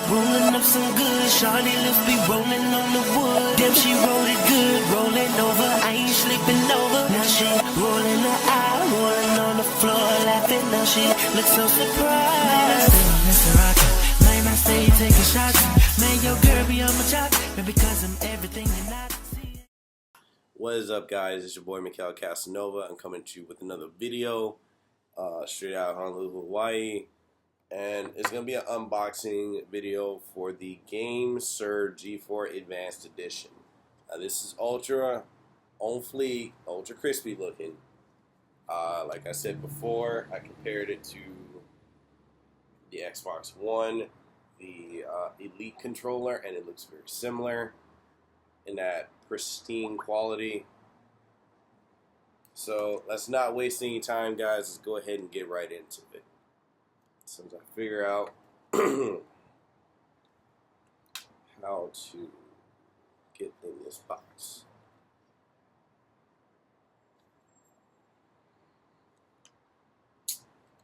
rolling up some good. Shawty lips be rolling on the wood. Damn, she rolled it good, rolling over. I ain't sleeping over. Now she rolling her eye, rolling on the floor, laughing. Now she looks so surprised. Mr. Rocker, might not stay taking shots. Man, your girl be on my job, and because I'm everything you're not. What is up, guys? It's your boy Mekel Kasanova. I'm coming to you with another video straight out of Honolulu, Hawaii. And it's going to be an unboxing video for the GameSir G4 Advanced Edition. This is ultra on fleek, ultra crispy looking. Like I said before, I compared it to the Xbox One, the Elite controller, and it looks very similar in that pristine quality. So let's not waste any time, guys. Let's go ahead and get right into it. Since I figure out how to get in this box.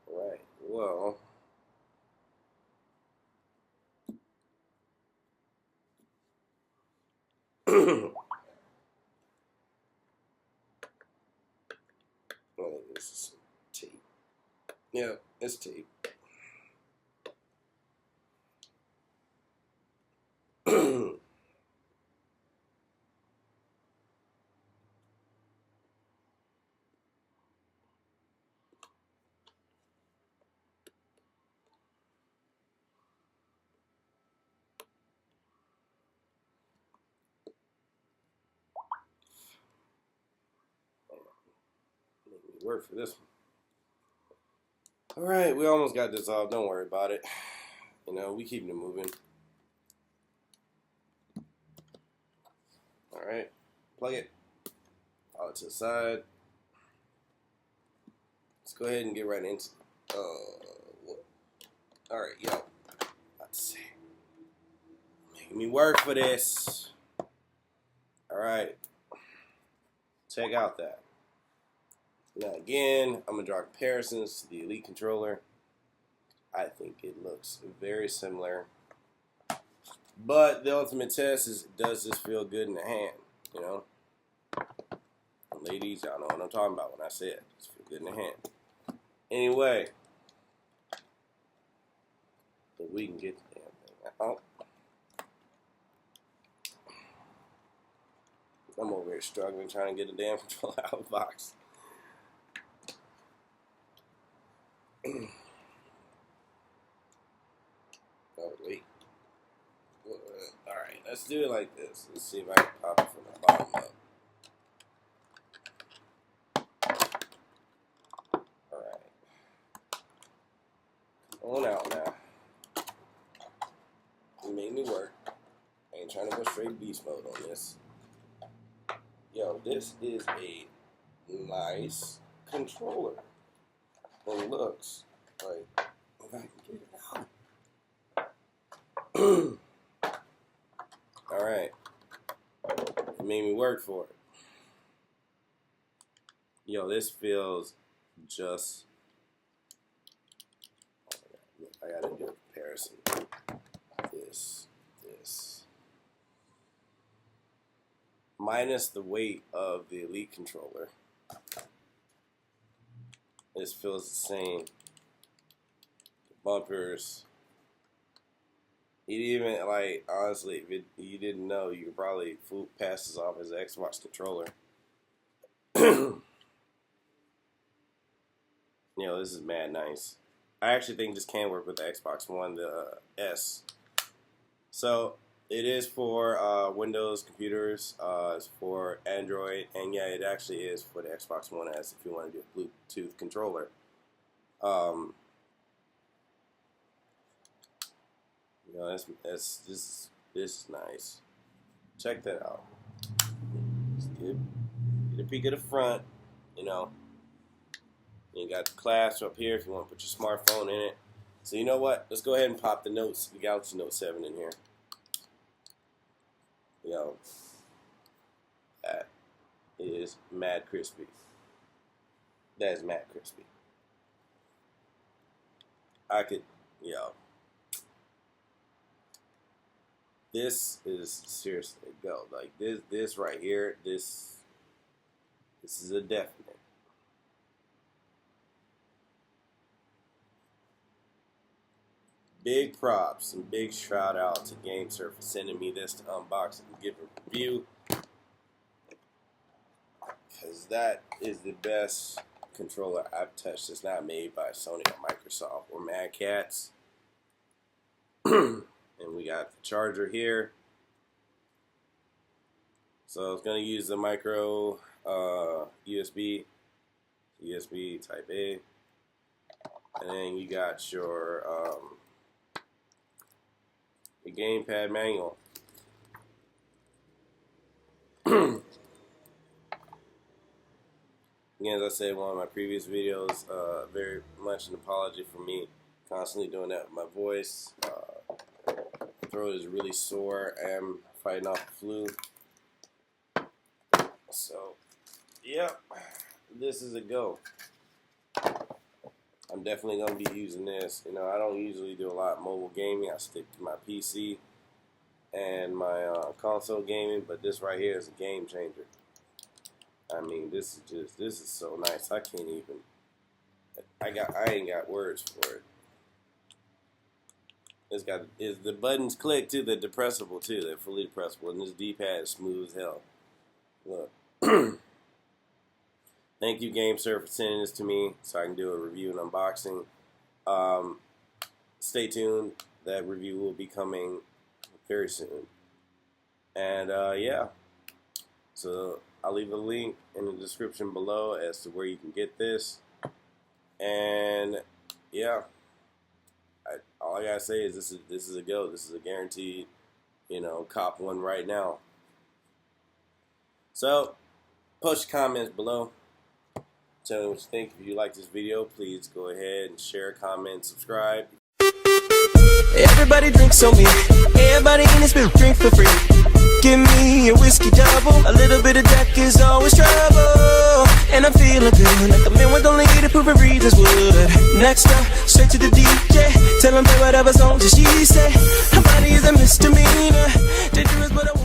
Alright, well, oh, this is tape. Yeah, it's tape. Work for this one. Alright, we almost got this off. Don't worry about it. You know, we keeping it moving. Alright, plug it. All to the side. Let's go ahead and get right into it. Alright, yo. Let's see. Making me work for this. Alright. Check out that. Now again, I'm going to draw comparisons to the Elite controller. I think it looks very similar. But the ultimate test is, does this feel good in the hand? You know? Ladies, y'all know what I'm talking about when I say it. Does it feel good in the hand? Anyway. So we can get the damn thing out. I'm over here struggling trying to get the damn controller out of the box. Oh, wait. Alright, let's do it like this. Let's see if I can pop it from the bottom up. Alright. Come on out now. You made me work. I ain't trying to go straight beast mode on this. Yo, this is a nice controller. It looks like, if I can get it out. Alright. It made me work for it. Yo, this feels just... I gotta do a comparison. This. Minus the weight of the Elite controller. This feels the same. The bumpers. Even, like, honestly, if you didn't know, you could probably pass this off as an Xbox controller. You know, this is mad nice. I actually think this can work with the Xbox One, the S. So, it is for Windows computers. It's for Android. And yeah, it actually is for the Xbox One S if you want to do a Bluetooth controller. You know, this is nice. Check that out. Just get a peek at the front. You know, you got the clasp up here if you want to put your smartphone in it. So you know what? Let's go ahead and pop the Galaxy Note 7 in here. Yo, that is mad crispy. That is mad crispy. I could, yo. this is seriously a go. Like this right here, this is a definite. Big props and big shout out to GameSir for sending me this to unbox and give a review, because that is the best controller I've touched that's not made by Sony or Microsoft or Mad Catz. And we got the charger here. So it's going to use the micro USB Type A. And then you got your gamepad manual. Again, as I said in one of my previous videos, very much an apology for me constantly doing that with my voice. Throat is really sore. I am fighting off the flu. So, yeah, this is a go. I'm definitely going to be using this. You know, I don't usually do a lot of mobile gaming. I stick to my PC and my console gaming, but this right here is a game changer. I mean, this is so nice. I can't even. I ain't got words for it. The buttons click too. They're depressible too. They're fully depressible, and this D-pad is smooth as hell. Look. Thank you, GameSir, for sending this to me so I can do a review and unboxing. Stay tuned. That review will be coming very soon. And yeah, so I'll leave a link in the description below as to where you can get this. And yeah, all I gotta say is this is a go. This is a guaranteed, you know, cop one right now. So post your comments below. Tell me what you think. If you like this video, please go ahead and share, comment, subscribe. Everybody drinks on me. Everybody in this bitch drink for free. Give me a whiskey double. A little bit of Jack is always trouble. And I'm feeling good, like the man with only the proof and read this wood. Next up, straight to the DJ. Tell him play whatever songs she say. Her body is a misdemeanor. Dangerous, but I